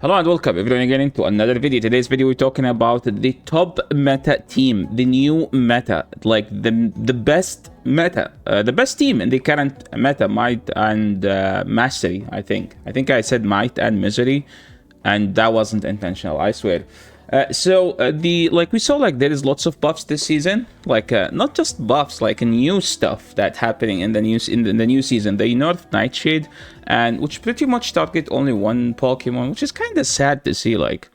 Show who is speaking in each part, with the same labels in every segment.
Speaker 1: Hello and welcome everyone again into another video. Today's video we're talking about the top meta team, the new meta, like the best meta, the best team in the current meta, Might and Mastery. I think I said Might and Misery, and that wasn't intentional, I swear. We saw like there is lots of buffs this season, like not just buffs, like new stuff that happening in the new season. They nerfed Nightshade, and which pretty much target only one Pokemon, which is kind of sad to see. Like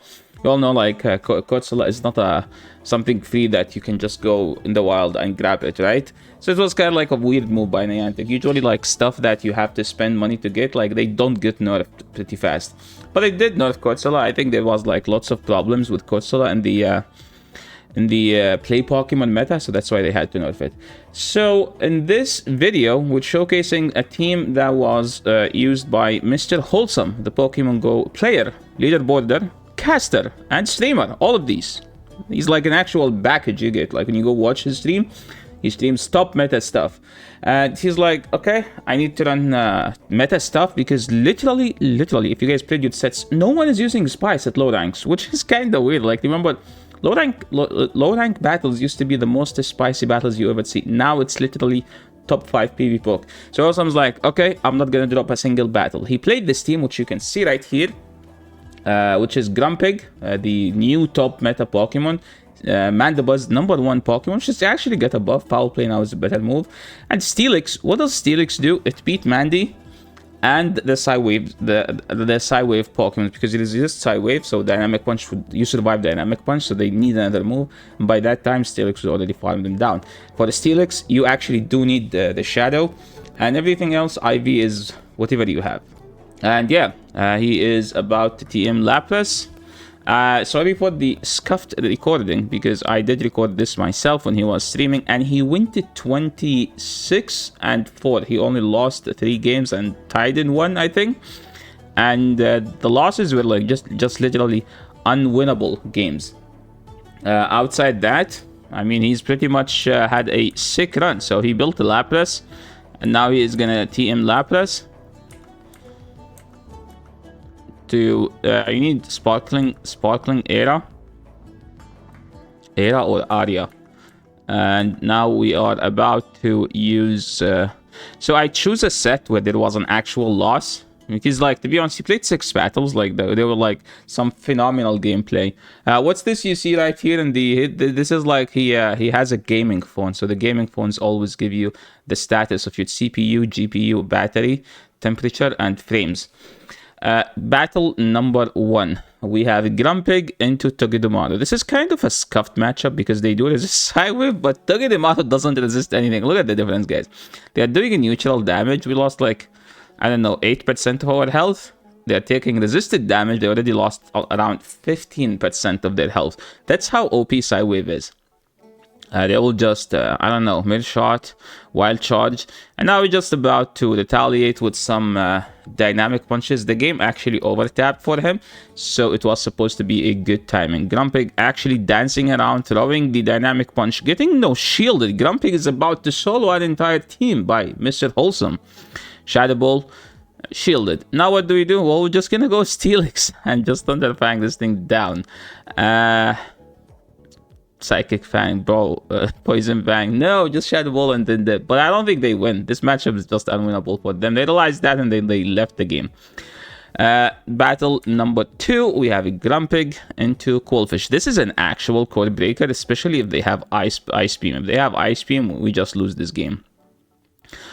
Speaker 1: you all know, like Corsola is not something free that you can just go in the wild and grab it, right? So it was kind of like a weird move by Niantic. Usually like stuff that you have to spend money to get, like they don't get nerfed pretty fast. But they did nerf Corsola. I think there was like lots of problems with Corsola in the play Pokemon meta, so that's why they had to nerf it. So in this video, we're showcasing a team that was used by Mr. Wholesome, the Pokemon Go player, leaderboarder, caster, and streamer. All of these. He's like an actual package you get. Like when you go watch his stream, he streams top meta stuff. And he's like, okay, I need to run meta stuff because literally, if you guys played your sets, no one is using Spice at low ranks, which is kind of weird. Like, remember, low rank battles used to be the most spicy battles you ever see. Now it's literally top 5 PvP poke. So also I was like, okay, I'm not gonna drop a single battle. He played this team, which you can see right here, which is Grumpig, the new top meta Pokemon. Mandibuzz, #1 Pokemon, which is actually get a buff. Foul Play now is a better move. And Steelix, what does Steelix do? It beat Mandy and the Psywave, the Psywave Pokemon, because it resists Psywave, so Dynamic Punch you survive Dynamic Punch, so they need another move. And by that time, Steelix was already farming them down. For the Steelix, you actually do need the Shadow, and everything else, IV is whatever you have. And yeah, he is about to TM Lapras. Sorry for the scuffed recording, because I did record this myself when he was streaming, and he went to 26-4. He only lost 3 games and tied in 1, I think. And the losses were like just literally unwinnable games. Outside that, I mean, he's pretty much had a sick run. So he built the Lapras, and now he is gonna TM Lapras. You need sparkling era or aria, and now we are about to use so I choose a set where there was an actual loss, because like, to be honest, he played 6 battles, like they were like some phenomenal gameplay. What's this you see right here in this is like he has a gaming phone, so the gaming phones always give you the status of your CPU, GPU, battery, temperature, and frames. Battle #1, we have Grumpig into Togedemaru. This is kind of a scuffed matchup because they do resist Psywave, but Togedemaru doesn't resist anything. Look at the difference, guys. They are doing a neutral damage. We lost like, I don't know, 8% of our health. They are taking resisted damage. They already lost around 15% of their health. That's how OP Psywave is. They will just, I don't know, mid shot, wild charge, and now we're just about to retaliate with some dynamic punches. The game actually overtapped for him, so it was supposed to be a good timing. Grumpig actually dancing around, throwing the dynamic punch, getting no shielded. Grumpig is about to solo an entire team by Mr. Wholesome. Shadow Ball, shielded. Now what do? Well, we're just gonna go Steelix and just Thunder Fang this thing down. Psychic Fang, bro, Poison Fang, no, just Shadow Ball and then that. But I don't think they win. This matchup is just unwinnable for them. They realized that and then they left the game. Battle #2, we have a Grumpig into Coalfish. This is an actual core breaker, especially if they have Ice Beam. If they have Ice Beam, we just lose this game.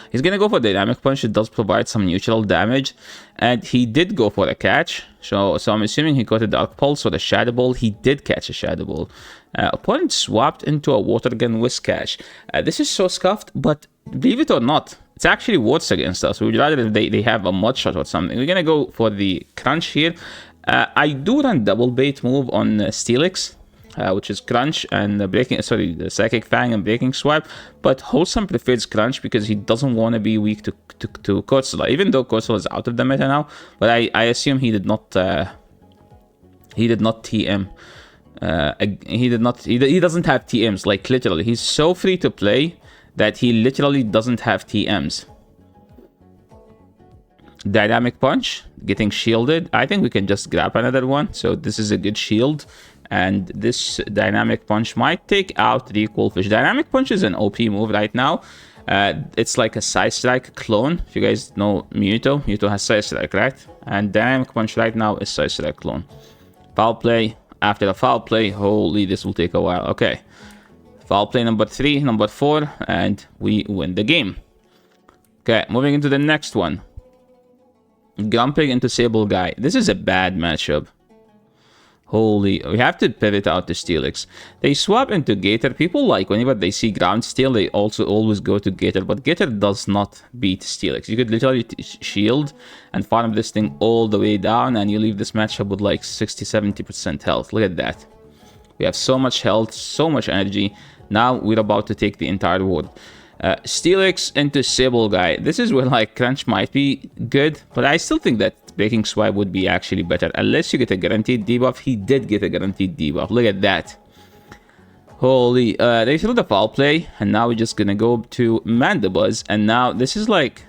Speaker 1: He's gonna go for Dynamic Punch. It does provide some neutral damage, and he did go for a catch. So I'm assuming he got a Dark Pulse or a Shadow Ball. He did catch a Shadow Ball. Opponent swapped into a Water Gun Whiscash. This is so scuffed, but believe it or not, it's actually worse against us. We'd rather if they have a Mud Shot or something. We're gonna go for the Crunch here. I do run Double Bait move on Steelix, which is Crunch and the Psychic Fang and Breaking Swipe, but Wholesome prefers Crunch because he doesn't want to be weak to Corsola, even though Corsola is out of the meta now. But I assume he did not TM. He doesn't have TMs, like literally. He's so free to play that he literally doesn't have TMs. Dynamic Punch, getting shielded. I think we can just grab another one. So this is a good shield. And this Dynamic Punch might take out the Equal Fish. Dynamic Punch is an OP move right now. It's like a Side Strike clone. If you guys know Mewtwo, Mewtwo has Side Strike, right? And Dynamic Punch right now is Side Strike clone. Foul play. After the foul play, holy, this will take a while. Okay. Foul play number 3, number 4, and we win the game. Okay, moving into the next one. Grumpig into Sable Guy. This is a bad matchup. Holy, we have to pivot out to Steelix. They swap into Gator. People like whenever they see Ground Steel, they also always go to Gator, but Gator does not beat Steelix. You could literally shield and farm this thing all the way down, and you leave this matchup with like 60-70% health. Look at that. We have so much health, so much energy. Now we're about to take the entire world. Steelix into Sable Guy. This is where like Crunch might be good, but I still think that Breaking Swipe would be actually better, unless you get a guaranteed debuff. He did get a guaranteed debuff. Look at that. Holy, they threw the foul play, and now we're just gonna go to Mandibuzz, and now this is like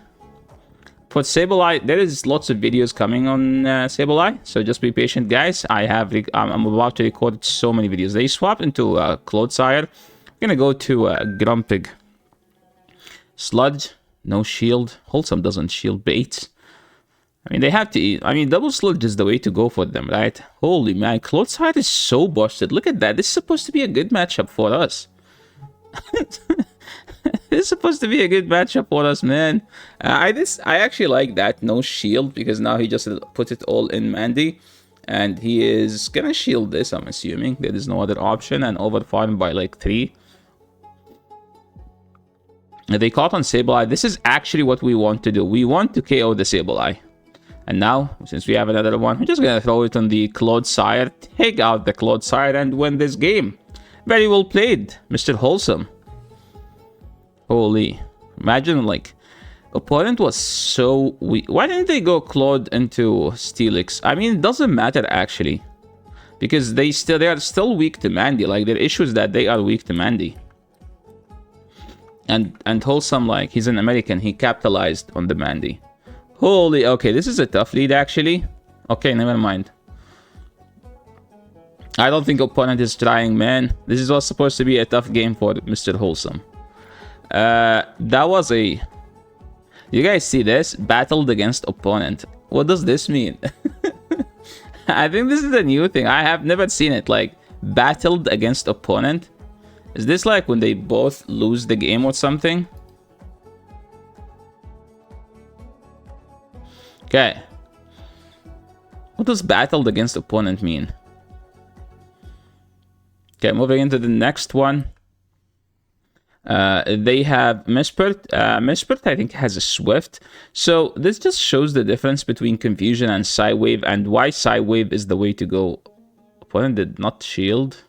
Speaker 1: for Sableye. There is lots of videos coming on Sableye, so just be patient, guys. I'm about to record so many videos. They swapped into Clodsire. I'm gonna go to Grumpig. Sludge, no shield. Wholesome doesn't shield baits. I mean, they have to eat. I mean, double sludge is the way to go for them, right? Holy man, Clodsire is so busted. Look at that. This is supposed to be a good matchup for us. This is supposed to be a good matchup for us, man. I actually like that no shield, because now he just put it all in Mandy. And he is gonna shield this, I'm assuming. There is no other option, and overfarm by like 3. They caught on Sableye. This is actually what we want to do. We want to KO the Sableye. And now, since we have another one, we're just going to throw it on the Clodsire, take out the Clodsire, and win this game. Very well played, Mr. Wholesome. Holy. Imagine, like, opponent was so weak. Why didn't they go Clod into Steelix? I mean, it doesn't matter, actually. Because they are still weak to Mandy. Like, their issue is that they are weak to Mandy. And Wholesome, like, he's an American. He capitalized on the Mandy. Holy, okay, this is a tough lead, actually. Okay, never mind. I don't think opponent is trying, man. This is what's supposed to be a tough game for Mr. Wholesome. That was a... You guys see this? Battled against opponent. What does this mean? I think this is a new thing. I have never seen it. Like, battled against opponent. Is this like when they both lose the game or something? Okay. What does battled against opponent mean? Okay, moving into the next one. They have Mispert. Mispert, I think, has a Swift. So this just shows the difference between Confusion and Psywave, and why Psywave is the way to go. Opponent did not shield.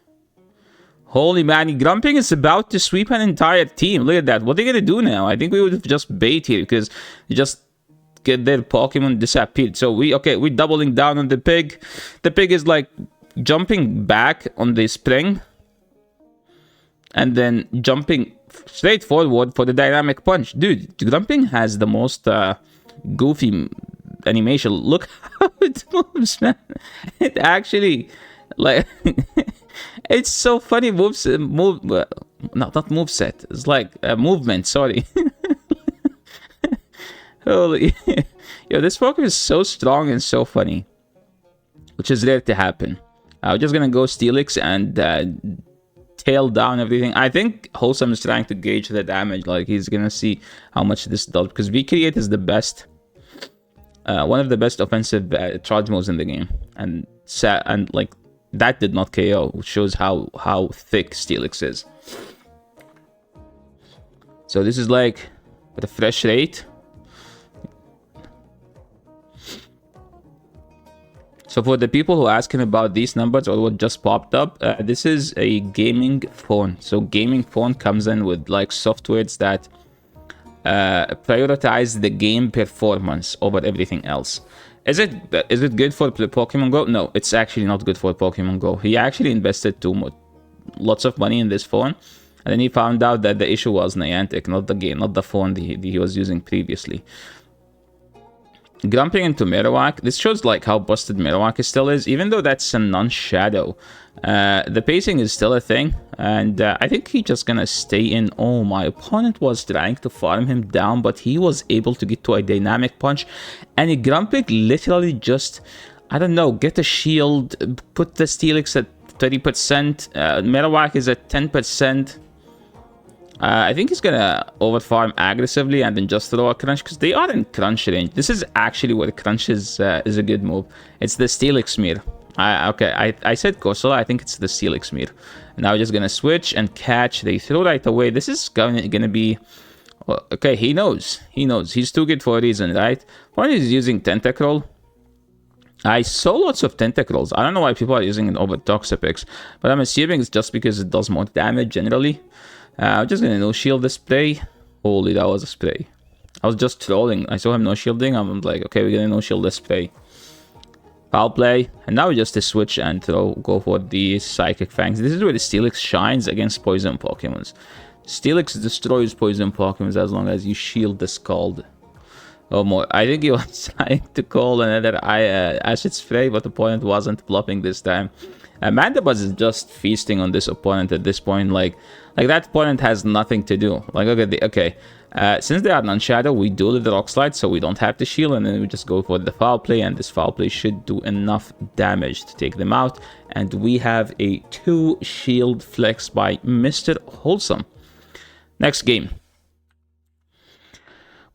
Speaker 1: Holy man, Grumpig is about to sweep an entire team. Look at that. What are they going to do now? I think we would have just bait here, because they just get their Pokemon disappeared. So we're doubling down on the pig. The pig is like jumping back on the spring, and then jumping straight forward for the Dynamic Punch. Dude, Grumpig has the most goofy animation. Look how it moves, man. It actually, like... It's so funny. Not moveset. It's like movement. Sorry. Holy, yo, this Pokemon is so strong and so funny, which is rare to happen. I'm just gonna go Steelix and tail down everything. I think Wholesome is trying to gauge the damage. Like, he's gonna see how much this does, because V-Create is the best, one of the best offensive charge moves in the game, and like. That did not KO, which shows how thick Steelix is. So this is like at a fresh rate. So for the people who are asking about these numbers or what just popped up, this is a gaming phone. So gaming phone comes in with like softwares that prioritize the game performance over everything else. Is it good for Pokemon Go? No, it's actually not good for Pokemon Go. He actually invested lots of money in this phone, and then he found out that the issue was Niantic, not the game, not the phone he was using previously. Grumping into Marowak. This shows like how busted Marowak still is, even though that's a non-shadow. The pacing is still a thing, and I think he's just gonna stay in. Oh, my opponent was trying to farm him down, but he was able to get to a dynamic punch, and Grumpig literally just, I don't know, get a shield, put the Steelix at 30%, Marowak is at 10%. I think he's gonna overfarm aggressively and then just throw a crunch, because they are in crunch range. This is actually where crunch is a good move. It's the Steelix Mirror. I said Corsola, I think it's the Steelix Mirror. Now we're just gonna switch and catch. They throw right away. This is gonna be... Well, okay, he knows. He knows. He's too good for a reason, right? One is using Tentacruel. I saw lots of Tentacruels. I don't know why people are using it over Toxapex, but I'm assuming it's just because it does more damage generally. I'm just gonna no-shield the spray. Holy, that was a spray. I was just trolling. I saw him no-shielding. I'm like, okay, we're gonna no-shield the spray. Foul play. And now just to switch and go for the Psychic Fangs. This is where the Steelix shines against poison Pokemons. Steelix destroys poison Pokemons as long as you shield the Scald. Oh, more. I think he was trying to call another acid spray, but the opponent wasn't bluffing this time. Mandibuzz is just feasting on this opponent at this point. Like that opponent has nothing to do. Like, okay, since they are non-shadow, we do live the Rock Slide, so we don't have to shield, and then we just go for the foul play, and this foul play should do enough damage to take them out. And we have a 2 shield flex by Mr. Wholesome. Next game.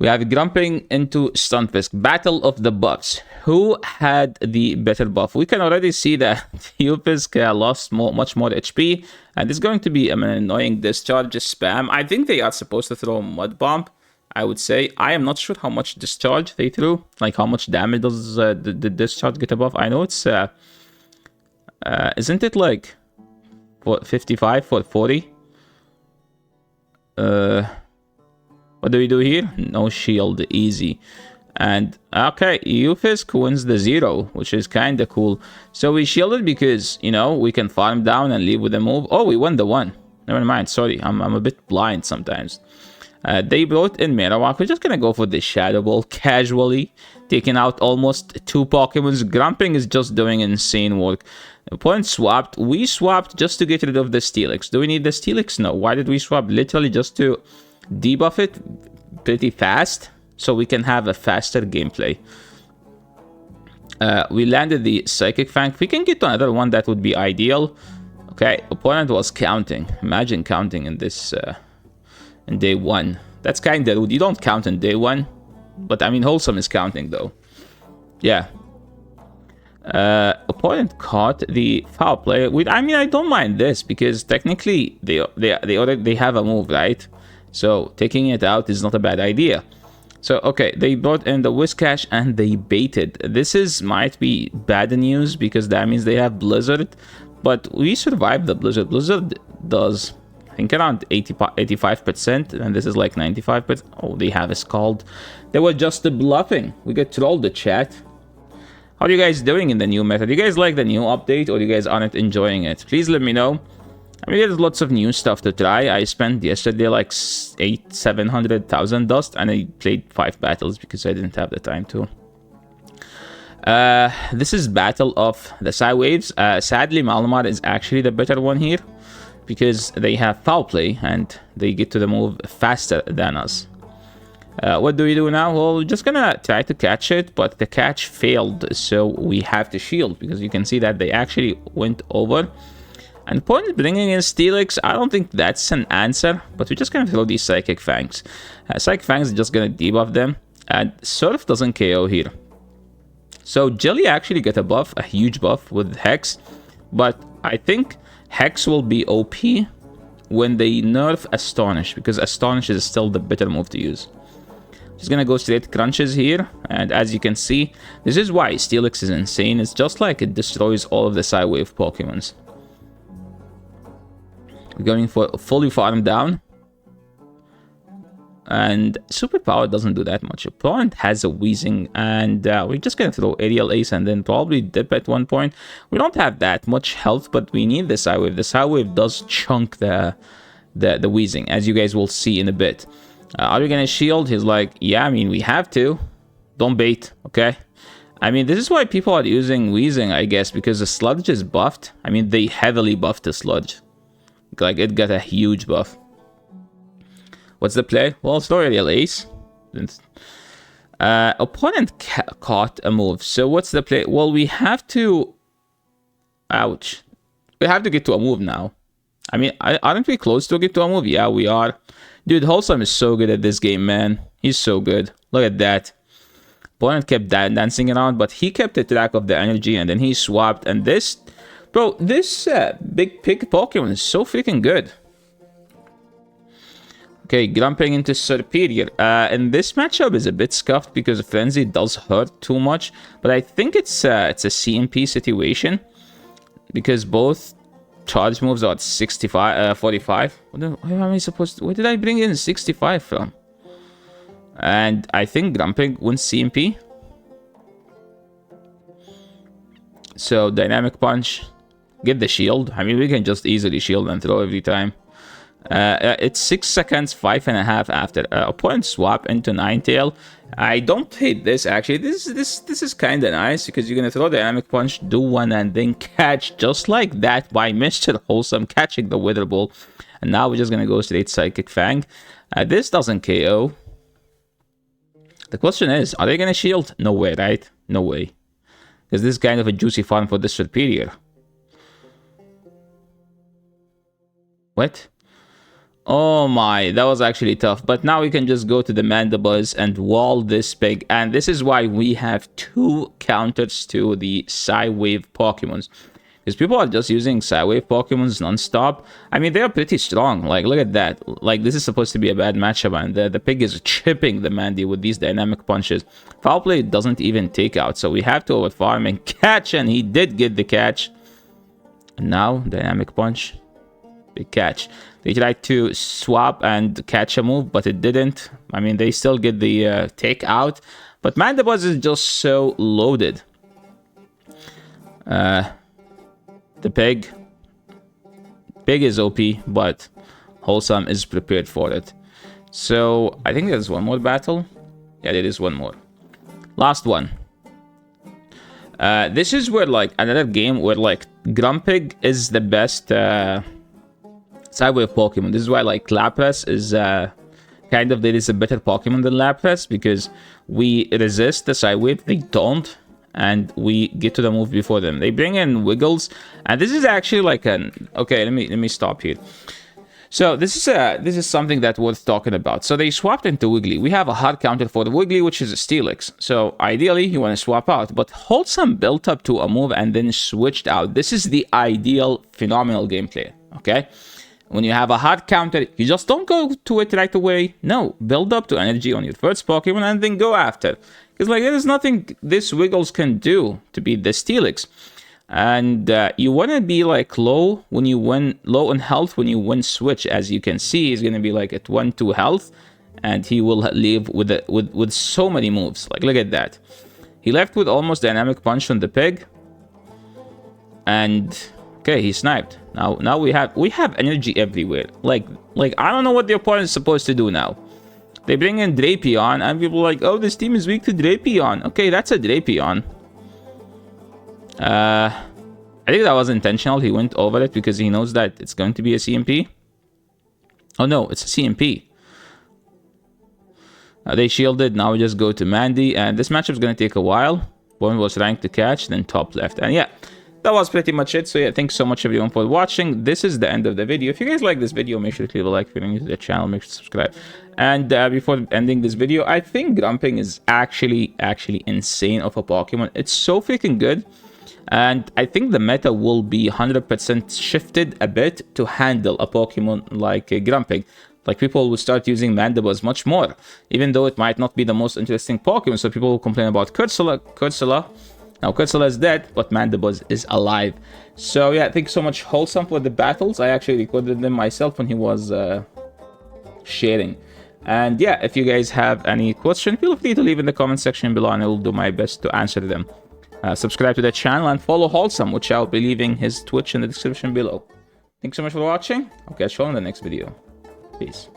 Speaker 1: We have Grumping into Stunfisk. Battle of the buffs. Who had the better buff? We can already see that Ufisk lost much more HP. And it's going to be an annoying discharge spam. I think they are supposed to throw Mud Bomb, I would say. I am not sure how much discharge they threw. Like, how much damage does the discharge get above? I know it's... isn't it like... what, 55 for 40? What do we do here? No shield, easy. And, okay, Ufisk wins the 0, which is kind of cool. So we shielded because, you know, we can farm down and leave with a move. Oh, we won the 1. Never mind, sorry, I'm a bit blind sometimes. They brought in Marowak. We're just gonna go for the Shadow Ball casually, taking out almost 2 Pokemons. Grumping is just doing insane work. The opponent swapped. We swapped just to get rid of the Steelix. Do we need the Steelix? No. Why did we swap? Literally just to debuff it pretty fast, so we can have a faster gameplay. We landed the Psychic Fang. If we can get another one, that would be ideal. Okay, opponent was counting. Imagine counting in this in day 1. That's kind of rude. You don't count in day 1, but I mean Wholesome is counting though. Yeah. Opponent caught the foul play. I mean, I don't mind this because technically they already have a move, right? So taking it out is not a bad idea. So, okay, they brought in the Whiscash and they baited. This might be bad news because that means they have Blizzard. But we survived the Blizzard. Blizzard does, I think, around 85%. And this is like 95%. Oh, they have a Scald. They were just bluffing. We get trolled the chat. How are you guys doing in the new meta? Do you guys like the new update or you guys aren't enjoying it? Please let me know. I mean, there's lots of new stuff to try. I spent yesterday like 700,000 dust and I played 5 battles because I didn't have the time to. This is Battle of the Psywaves. Sadly, Malamar is actually the better one here because they have foul play and they get to the move faster than us. What do we do now? Well, we're just gonna try to catch it, but the catch failed, so we have to shield because you can see that they actually went over. And opponent bringing in Steelix, I don't think that's an answer, but we're just gonna throw these Psychic Fangs. Psychic Fangs is just gonna debuff them, and Surf doesn't KO here. So Jelly actually get a buff, a huge buff with Hex, but I think Hex will be OP when they nerf Astonish, because Astonish is still the better move to use. Just gonna go straight crunches here, and as you can see, this is why Steelix is insane. It's just like it destroys all of the Psywave Pokemons. We're going for fully farm down. And Superpower doesn't do that much. Opponent has a Wheezing, and we're just gonna throw Aerial Ace and then probably dip at one point. We don't have that much health, but we need the Psywave. The Psywave does chunk the Wheezing, as you guys will see in a bit. Are we gonna shield? He's like, yeah, I mean, we have to. Don't bait, okay? I mean, this is why people are using Wheezing, I guess, because the Sludge is buffed. I mean, they heavily buffed the Sludge. Like, it got a huge buff. What's the play? Well, it's not really a ace. Opponent caught a move. So what's the play? Well, we have to... Ouch. We have to get to a move now. I mean, aren't we close to get to a move? Yeah, we are. Dude, Wholesome is so good at this game, man. He's so good. Look at that. Opponent kept dancing around, but he kept the track of the energy, and then he swapped. And this... Bro, this big pig Pokemon is so freaking good. Okay, Grumpig into Superior. And this matchup is a bit scuffed because Frenzy does hurt too much. But I think it's a CMP situation. Because both charge moves are at 65, 45. Where am I supposed to... Where did I bring in 65 from? And I think Grumpig wins CMP. So, Dynamic Punch. Get the shield. I mean, we can just easily shield and throw every time. It's 6 seconds, 5.5 after. Opponent swap into Ninetale. I don't hate this, actually. This is kind of nice, because you're going to throw Dynamic Punch, do one, and then catch just like that by Mr. Wholesome, catching the Wither Ball. And now we're just going to go straight Psychic Fang. This doesn't KO. The question is, are they going to shield? No way, right? No way. Because this is kind of a juicy farm for the Superior. What? Oh my, that was actually tough. But now we can just go to the Mandibles and wall this pig. And this is why we have 2 counters to the Psy-Wave Pokemons. Because people are just using Psy-Wave Pokemons non-stop. I mean, they are pretty strong. Like, look at that. Like, this is supposed to be a bad matchup. And the pig is chipping the Mandy with these Dynamic Punches. Foul Play doesn't even take out. So we have to overfarm and catch. And he did get the catch. And now, Dynamic Punch. Big catch. They tried to swap and catch a move, but it didn't. I mean, they still get the take out. But Mandibles is just so loaded. The pig. Pig is OP, but Wholesome is prepared for it. So, I think there's one more battle. Yeah, there is one more. Last one. This is where, like, another game where, like, Grumpig is the best... Psy-Wave Pokemon. This is why, like, Lapras is kind of, there is a better Pokemon than Lapras, because we resist the Psy-Wave, they don't, and we get to the move before them. They bring in Wiggles, and this is actually like an... Okay, let me stop here. So this is something that's worth talking about. So they swapped into Wiggly. We have a hard counter for the Wiggly, which is a Steelix. So ideally, you want to swap out, but Wholesome built up to a move and then switched out. This is the ideal, phenomenal gameplay, okay? When you have a hard counter, you just don't go to it right away. No, build up to energy on your first Pokemon and then go after. Because, like, there is nothing this Wiggles can do to beat the Steelix. And you want to be, like, low when you win, low on health when you win switch. As you can see, he's going to be, like, at 1-2 health. And he will leave with so many moves. Like, look at that. He left with almost Dynamic Punch on the pig. And... Okay, he sniped. Now we have energy everywhere. Like I don't know what the opponent is supposed to do now. They bring in Drapion, and people are like, oh, this team is weak to Drapion. Okay, that's a Drapion. I think that was intentional. He went over it because he knows that it's going to be a CMP. Oh no, it's a CMP. They shielded. Now we just go to Mandy, and this matchup is going to take a while. One was ranked to catch, then top left, and yeah. That was pretty much it. So yeah, thanks so much everyone for watching. This is the end of the video. If you guys like this video, make sure to leave a like. If you're new to the channel, make sure to subscribe. And before ending this video, I think Grumpig is actually insane of a Pokemon. It's so freaking good. And I think the meta will be 100% shifted a bit to handle a Pokemon like Grumpig. Like, people will start using Mandibles much more. Even though it might not be the most interesting Pokemon. So people will complain about Cursula. Now, Cursula is dead, but Mandibles is alive. So, yeah, thanks so much, Wholesome, for the battles. I actually recorded them myself when he was sharing. And, yeah, if you guys have any questions, feel free to leave in the comment section below, and I will do my best to answer them. Subscribe to the channel and follow Wholesome, which I'll be leaving his Twitch in the description below. Thanks so much for watching. I'll catch you on the next video. Peace.